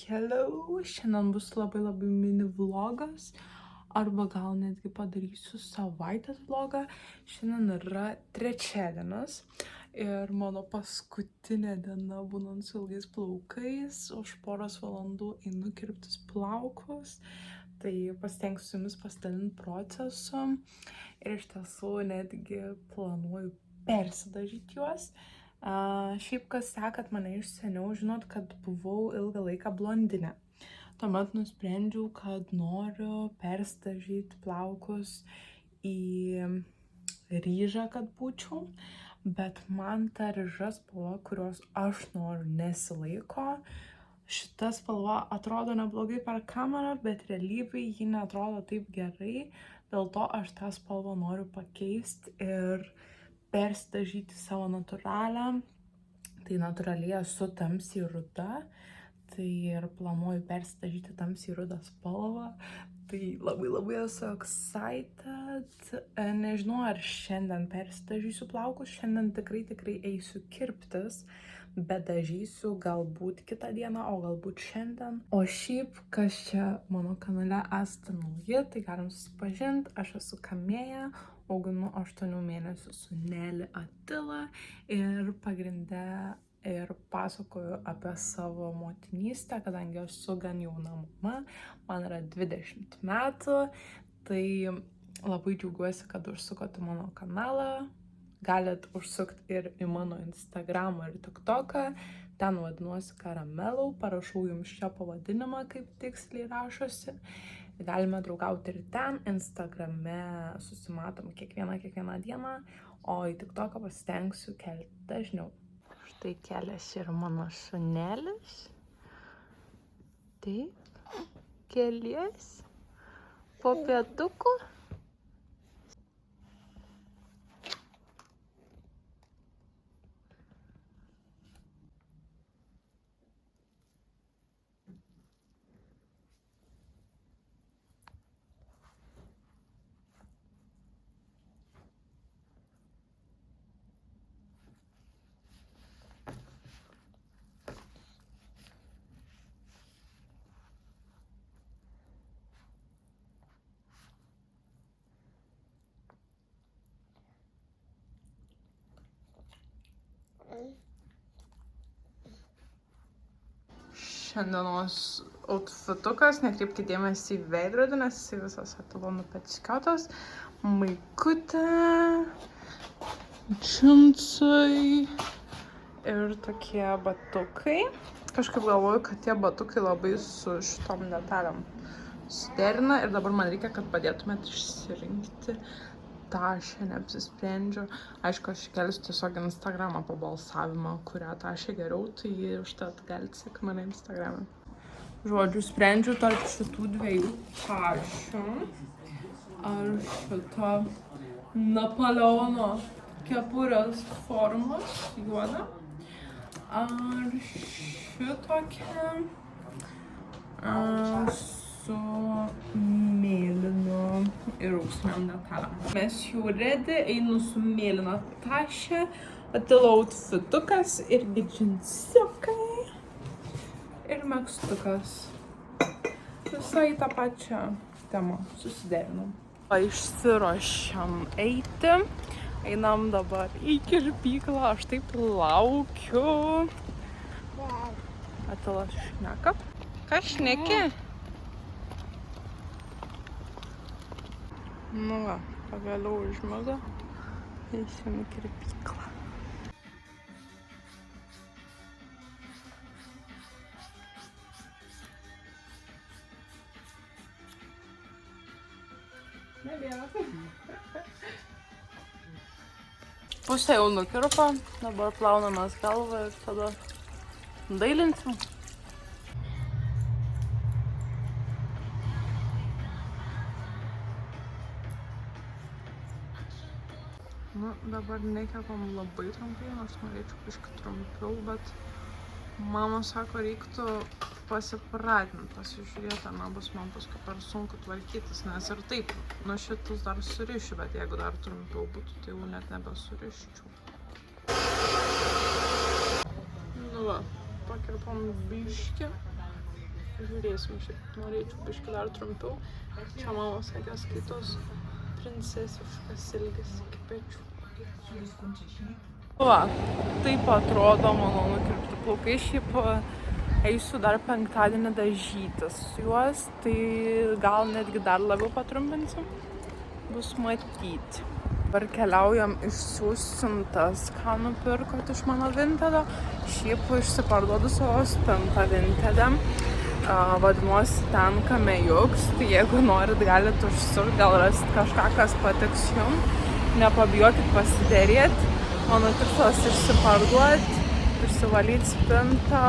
Hello, šiandien bus labai mini vlogas, arba gal netgi padarysiu savaitės vlogą. Šiandien yra trečiadienis ir mano paskutinė diena būnant su ilgais plaukais. Už poros valandų einu kirptis plaukus, tai pasitengsiu su jumis pasidalinti procesu ir iš tiesų netgi planuoju persidažyti juos. Šiaip kas sekat mane iš seniau, žinot, kad buvau ilgą laiką blondinė. Tuomet nusprendžiau, kad noriu persidažyti plaukus į ryžą, kad būčiau, bet man ta ryža spalva, kurios aš noriu, nesilaiko. Šita spalva atrodo neblogai per kamerą, bet realybėje ji neatrodo taip gerai, dėl to aš tą spalvą noriu pakeisti ir persidažyti savo natūralią. Tai natūraliai esu tamsiai ruda, tai ir planuoju persidažyti tamsiai rudą spalvą. Tai labai esu excited. Nežinau, ar šiandien persidažysiu plaukus, šiandien tikrai eisiu kirptis, bet dažysiu galbūt kitą dieną, o galbūt šiandien. O šiaip, kas čia mano kanale esate nauji, tai galim susipažinti, aš esu Kamėja, auginu 8 mėnesių sūnelį Atilą ir pagrinde ir pasakoju apie savo motinystę, kadangi esu gan jauna mama, man yra 20 metų, tai labai džiaugiuosi, kad užsukote mano kanalą. Galit užsukti ir į mano Instagramą ir TikToką, ten vadinuosi Karamelau, parašau jums čia pavadinimą, kaip tiksliai rašosi. Galime draugauti ir ten, Instagrame susimatom kiekvieną dieną, o į TikToką pasitengsiu kelti dažniau. Štai keliasi ir mano šunelis. Taip, keliasi po pietukų. Šiandienos outfitukas, nekreipkite dėmesį į veidrodį, nes jisai visas Atilo nupečkiotas. Maikutė, džinsai ir tokie batukai. Kažkaip galvoju, kad tie batukai labai su šitom detalėm suderina ir dabar man reikia, kad padėtumėt išsirinkti tašę, neapsisprendžiu. Aišku, aš keliu tiesiog Instagramą po balsavimą, kurią tašę geriau, tai užtat galite sekti mane Instagramą. Žodžiu, sprendžiu tarp šitų dviejų tašių. Ar šito Napoleono kepurės formos juoda. Ar šitokia su mėlynu ir auksiniam detalėm. Mes jau ready, einu su mėlyna tašė, Atilo outfitukas, irgi džinsiukai ir megztukas. Visai tą pačią temą susiderinom. Išsiruošiam eiti, einam dabar į kirpyklą, aš taip laukiu. Atilas šneka. Ką šneki? Nu va, pagaliau užmigo. Eisim į kirpyklą. Pusę jau nukirpo, dabar plaunamės galvą ir tada dailinsim. Nu, dabar nekepam labai trumpai, nors norėčiau kažkaip trumpiau, bet mama sako, reiktų pasipratinti, pasižiūrėti, bus man paskui per sunku tvarkytis, nes ir taip, nu šitus dar surišiu, bet jeigu dar trumpiau būtų, tai jau net nebesuriščiau. Nu va, pakirpom biškį. Žiūrėsim, šiaip norėčiau biškį dar trumpiau. Čia mama sakė skaitos princesiškas ilgis iki pečių. Va, taip atrodo mano nukirpti plaukai. Šiaip eisiu dar penktadienį dažytis juos, tai gal netgi dar labiau patrumpinsim. Bus matyti. Dabar keliaujam išsiųstintas, ką nupirkot iš mano Vintedo. Šiaip išsiparduodu savo spintą Vintede. Vadinuosi ten Kamejux, tai jeigu norit galit užsukti, gal rasit kažką, kas patiks jum. Nepabijokit pasidėrėti. Mano tikslas išsiparduoti, išsivalyti spintą,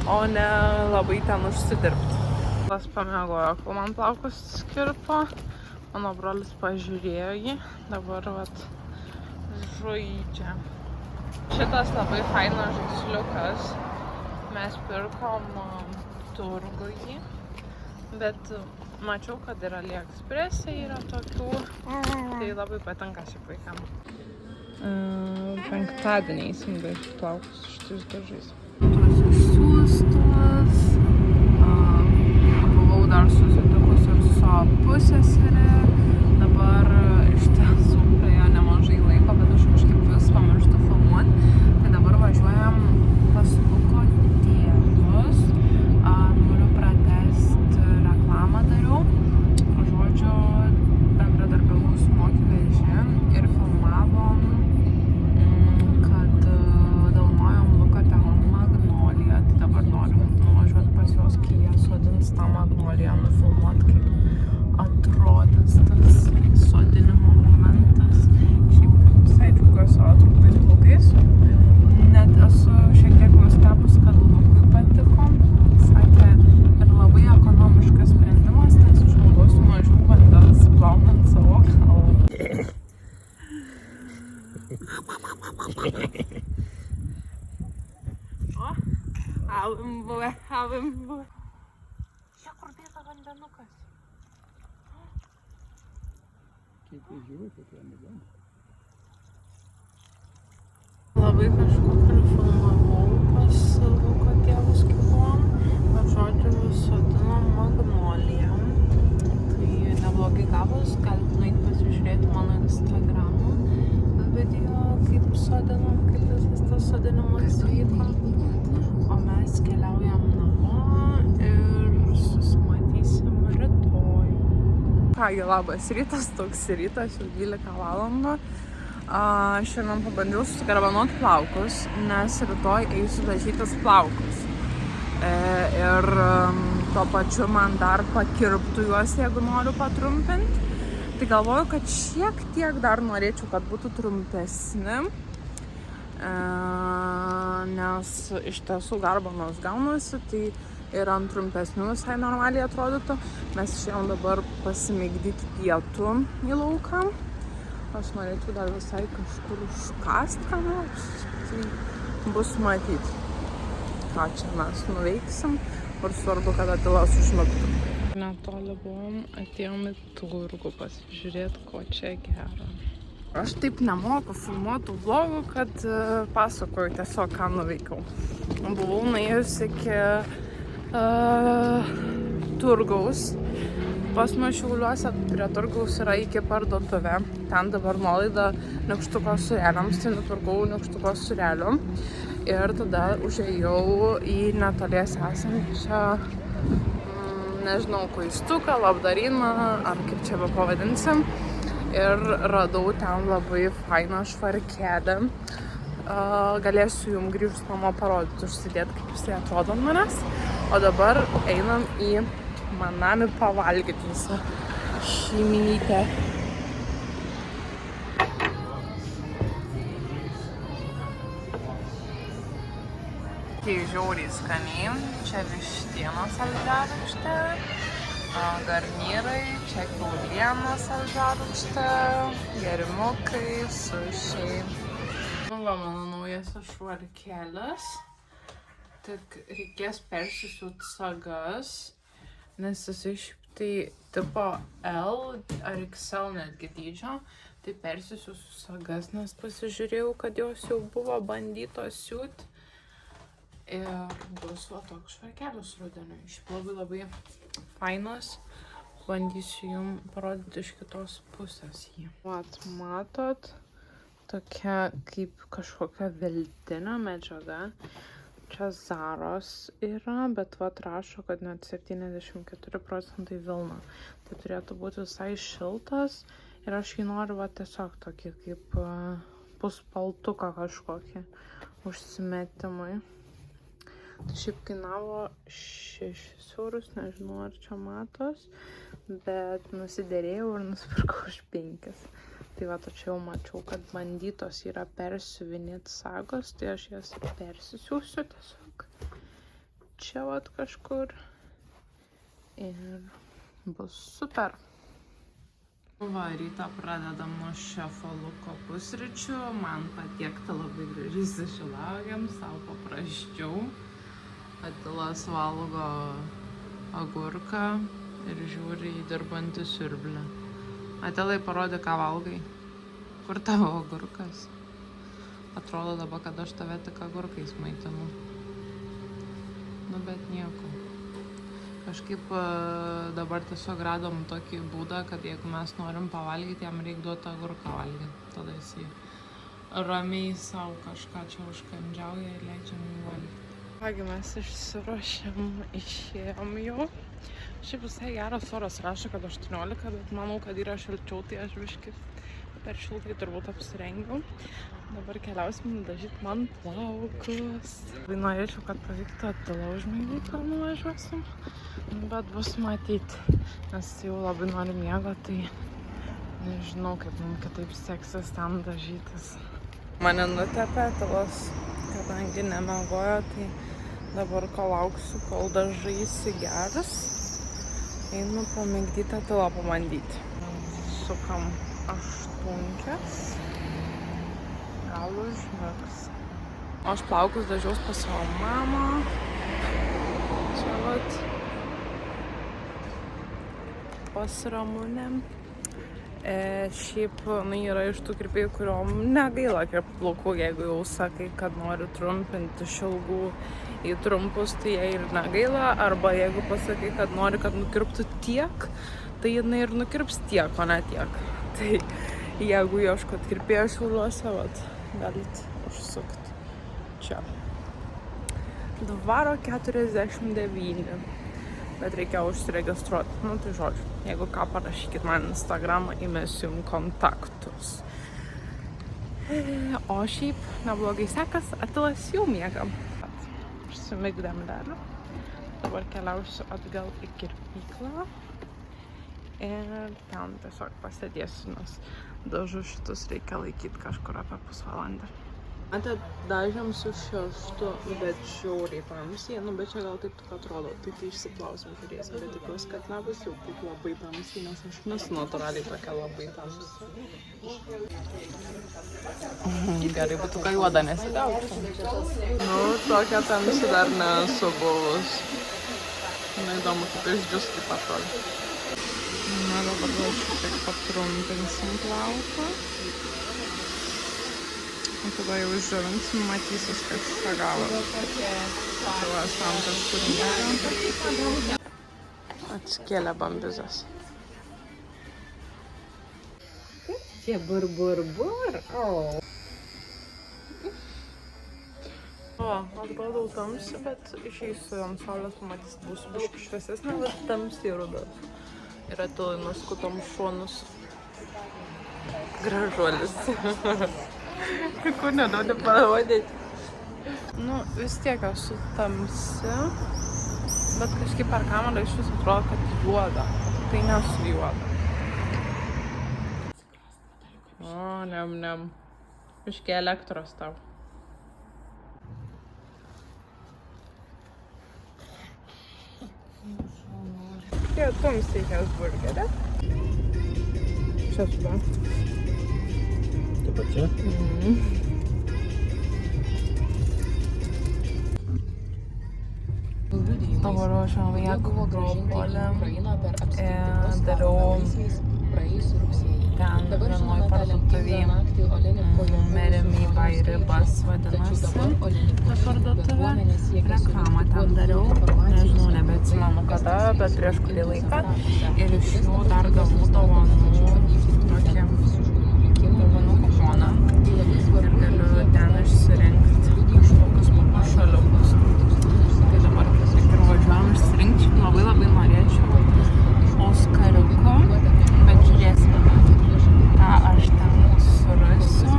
o ne labai ten užsidirbti. Tas pamiegojo, kol man plaukus skirpo. Mano brolis pažiūrėjo jį, dabar vat žaidžia. Šitas labai fainas žaisliukas. Mes pirkom turguje, bet mačiau, kad ir AliExpress'e yra tokių. Tai labai patinka šiaip vaikam. Penktadienį eisim dažyti plaukus šitais dažais. Tos išsiųstos. Buvau dar susitikus ir su savo pusseserė. Dabar iš tiesų praėjo nemažai laiko, bet aš kažkaip vis pamirštu filmuoti. Tai dabar važiuojam pas Luko tėvus. Noriu pratęsti reklamą dariau. Žodžiu, bendradarbiavau su Moki vežė ir filmavom, kad dalnojom Luko tėvom magnoliją. Tai dabar noriu nuvažiuoti pas juos, kai jie sodins tą magnoliją, nufilmuoti, kaip atrodys tas sodinimo momentas. Šiaip visai džiaugiuosi savo trumpais plaukais. Net esu šiek tiek nustebus, kad Lukui patiko. Sakė, ir labai ekonomiškas sprendimas, nes išnaudosiu mažiau vandens plaunant savo galvą. O, avim buvę. Čia kur dėta vandenukas. Labai kažko prifilmavau pas Luko tėvus, kai buvom. Bet žodžiu, sodinom magnoliją. Tai neblogai gavos, galit nueiti pasižiūrėti mano Instagramą video, kaip sodinom, kaip visas tas sodinimas vyko. O mes keliaujam namo ir susimatysim rytoj. Kągi, labas rytas, toks rytas, jau 12 valandų. Šiandien pabandžiau susigarbanoti plaukus, nes rytoj eisiu dažytis plaukus. Ir tuo pačiu man dar pakirptų juos, jeigu noriu patrumpinti. Tai galvoju, kad šiek tiek dar norėčiau, kad būtų trumpesni. Nes iš tiesų garbanos gaunasi, tai ir ant trumpesnių visai normaliai atrodytų. Mes išėjom dabar pasimėgdyti pietų į lauką. Aš norėčiau dar visai kažkur užkast ką nors. Tai bus matyti, ką čia mes nuveiksim. Ir svarbu, kad Atilas užmigtų. Netoli buvom, atėjom į turgų pasižiūrėti, ko čia gero. Aš taip nemoku filmuotų vlogų, kad pasakoju tiesiog, ką nuveikiau. Buvau nuėjusi iki turgaus. Pas mus Šiauliuose prie turgaus yra iki parduotuvė. Ten dabar nuolaida nykštuko sūreliams, tai nupirkau nykštuko sūrelių. Ir tada užėjau į netoliese esančią, nežinau, kuistuką, labdariną, ar kaip čia pavadinsim. Ir radau ten labai fainą švarkelį. Galėsiu jums grįžus namo parodyti, užsidėti, kaip jisai atrodo ant manęs. O dabar einam į Manami pavalgyti visą šeiminytę. Tai žiauriai skaniai. Čia vištienos saldžiarūgštė, garnyrai, čia kiaulienos saldžiarūgštė, gėrimukai, sušiai. Va, mano naujasis švarkelis. Tik reikės persisiūt sagas, nes jisai šiaip tai tipo L ar XL netgi dydžio. Tai persisiūsiu sagas, nes pasižiūrėjau, kad jos jau buvo bandytos siūt. Ir bus va toks švarkelis rudeniui. Šiaip labai fainas. Bandysiu jums parodyti iš kitos pusės jį. Matot, tokia kaip kažkokia veltinė medžiaga. Čia Zaros yra, bet va rašo, kad net 74% vilna. Tai turėtų būti visai šiltas ir aš jį noriu va tiesiog tokį kaip puspaltuką kažkokį užsimetimui. Tai šiaip kainavo 6 eurus, nežinau ar čia matos, bet nusidėrėjau ir nusipirkau už 5. Tai va, tačiau mačiau, kad bandytos yra persiuvinėti sagos, tai aš jas persisiųsiu tiesiog čia vat kažkur ir bus super. Va, rytą pradedam nuo šefo Luko pusryčių, man patiekta labai gražiai sušilaugiam, savo paprasčiau. Atilas valgo agurką ir žiūri į dirbantį siurblį. Atilai, parodė, ką valgai. Kur tavo agurkas? Atrodo dabar, kad aš tave tik agurkais maitinu. Nu, bet nieko. Kažkaip dabar tiesiog radom tokį būdą, kad jeigu mes norim pavalgyti, jam reikia duoti agurką valgyti. Tada jisai ramiai savo kažką čia užkandžiauja ir leidžiam jį valgyti. Kągi, mes išsiruošėm, išėjom jau. Šiaip visai geras oras, rašo, kad 18, bet manau, kad yra šilčiau, tai aš biškį per šiltai turbūt apsirengiau. Dabar keliausim dažyti man plaukus. Labai norėčiau, kad pavyktų Atilą užmigdyti, kol nuvažiuosim, bet bus matyti, nes jau labai noriu miego, tai nežinau, kaip mums kitaip seksis ten dažytis. Mane nutepė Atilas, kadangi nemiegojo, tai dabar kol lauksiu, kol dažai įsigers. Einu pamigdyti Atilą pabandyti. Sukam 8. Gal užmigs. Aš plaukus dažiaus pas savo mamą. Čia vat pas Ramunę. Šiaip, yra iš tų kirpėjų, kuriom negaila kirpti plaukų, jeigu jau sakai, kad nori trumpinti iš ilgų į trumpus, tai jai ir negaila, arba jeigu pasakai, kad nori, kad nukirptų tiek, tai jinai ir nukirps tiek, o ne tiek. Tai jeigu ieškot kirpėjo Šiauliuose, vat, galit užsukti čia. Dvaro 49. Bet reikia užsiregistruoti. Nu, tai žodžiu, jeigu ką, parašykit man Instagramą, įmesiu jums kontaktus. O šiaip neblogai sekas, Atilas jau miega. Užsimigdėm dar. Dabar keliausiu atgal į kirpyklą. Ir ten tiesiog pasėdėsiu, nes dažu šitus reikia laikyti kažkur apie pusvalandę. Dažėm su 6, bet žiauriai tamsiai, bet čia gal taip tik atrodo, tai išsiplausim turėsim, bet tikiuosi, kad nebus jau taip labai tamsiai, nes aš nesu natūraliai tokia labai tamsi. Gerai, būtų ką juoda nesigauktų. Nu, tokia tamsi dar nesu buvus. Na, įdomu, kaip išdžius kaip atrodo. Na, dabar gal šiek tiek patrumpinsim plauką. O tada jau išžiovinsim, matysis, kad pagavo. Tada Santas kūrinėje. Atskėlė bambizas. Čia bur. O, atrodau tamsi, bet išeisiu ant saulės, pamatysit, būsiu biškį šviesesnė, bet tamsiai rudas. Ir Atilai nuskutom šonus. Gražuolis. Kur nenori parodyti. Nu, vis tiek esu tamsi, bet kažkaip per kamerą iš vis atrodo, kad juoda. Tai nesu juoda. O, nem. Iški elektros tau. Pietums reikės burgerį. Čia su to. Taip pat čia? Dabar ruošiam vieko brokolį. Dariau praėjusį rugsėjį. Ten Dabar vienoj žinome tą parduotuvėj lemtingą naktį Olenivkoje Meremy buvusių by žmonių Ribas skaičius, vadinasi. tačiau dabar Ta Olenivkos parduotuvė. bendruomenė siekia Reklamą surinkti kuo ten daugiau dariau, informacijos nežinau, apie nebeatsimenu tai, kas kada, tiksliai bet prieš kurį surakinta laiką. aparatuose. Ir iš Kuris jų dabar dar knygas gavau nustato, dovanų tačiau pavyzdžiui, tokį visų žmonių likimų dovanų kuponą. Tai labai Ir svarbu, galiu ten išsirinkti kažkokius papuošaliukus. Tai dabar kaip tik ir važiuojam išsirinkti. Labai labai norėčiau Oskariuko, bet žiūrėsime, ką aš ten surasiu.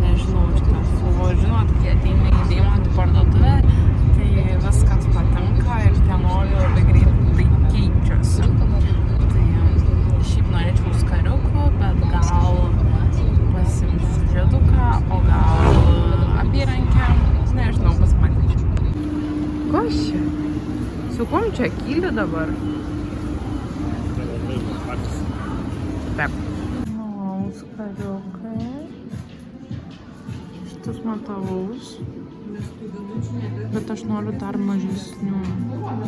Nežinau, iš tiesų, žinot, kai ateini į deimantų parduotuvę, tai viskas patinka ir tie nori labai greitai keičiasi. Tai šiaip norėčiau Oskariuko, bet gal pasimsiu žieduką, o gal apyrankę, nežinau, pasimatyčiau. Kas čia? Su kuom čia kyli dabar? Taip. Oskariukai. Šitas metalaus. Bet aš noriu dar mažesnių.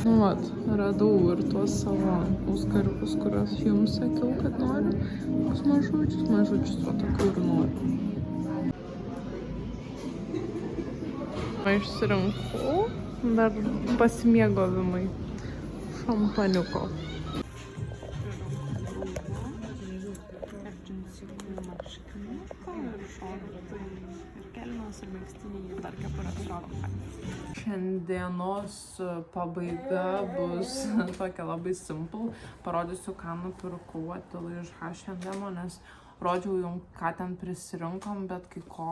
Nu vat, radau ir tuos savo Oskariukus, kuriuos jums sakiau, kad noriu. Tokius mažučius, o tokių ir noriu. Išsirinkau dar pasimėgavimai šampaniuko. Šiandienos pabaiga bus tokia labai simple. Parodysiu, ką nupirkau Atilai iš H&M, nes rodžiau jums, ką ten prisirinkom, bet kai ko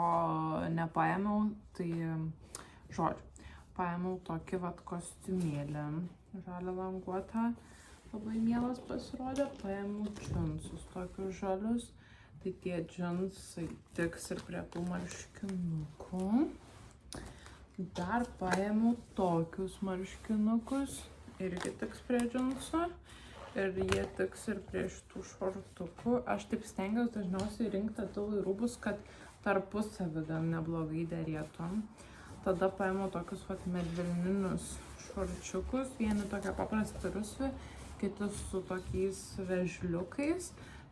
nepaėmiau, tai žodžiu. Paėmiau tokį vat kostiumėlį, žalią languotą, labai mielas pasirodė. Paėmiau džinsus tokius žalius, tai tie džinsai tiks ir prie tų marškinukų. Dar paėmiau tokius marškinukus, irgi tiks prie džinsų. Ir jie tiks ir prie šitų šortukų. Aš taip stengiausi dažniausiai rinkti Atilai rūbus, kad tarpusavy gal neblogai derėtų. Tada paėmiau tokius vat medvilninius šorčiukus. Vieni tokie paprasti rusvi, kiti su tokiais vežliukais.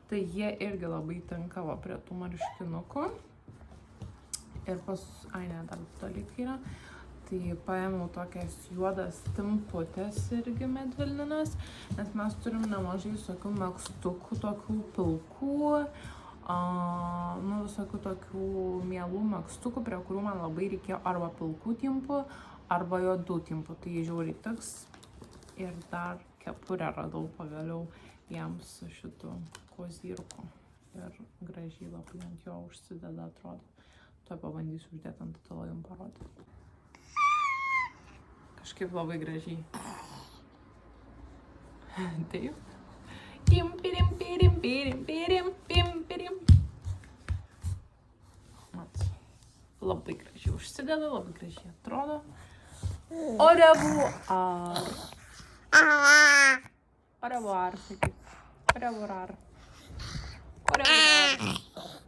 Tai jie irgi labai tinka va prie tų marškinukų. Ir dar dalykai yra. Tai paėmiau tokias juodas timputės irgi medvilninės, nes mes turim nemažai visokių megztukų, tokių pilkų, visokių tokių mielų megztukų, prie kurių man labai reikėjo arba pilkų timpų, arba juodų timpų. Tai jie žiauriai tiks. Ir dar kepurę radau pagaliau jiems su šitu kozirku. Ir gražiai labai ant jo užsideda, atrodo. Tuoj pabandysiu uždėti ant Atilo jums parodyti. Kažkaip labai gražiai. Taip. Pim, pirim, pirim, pirim, pirim, pim, pirim. Mat. Labai gražiai užsideda, labai gražiai atrodo. Au revoir. Au revoir, sakyk. Au revoir. Au revoir.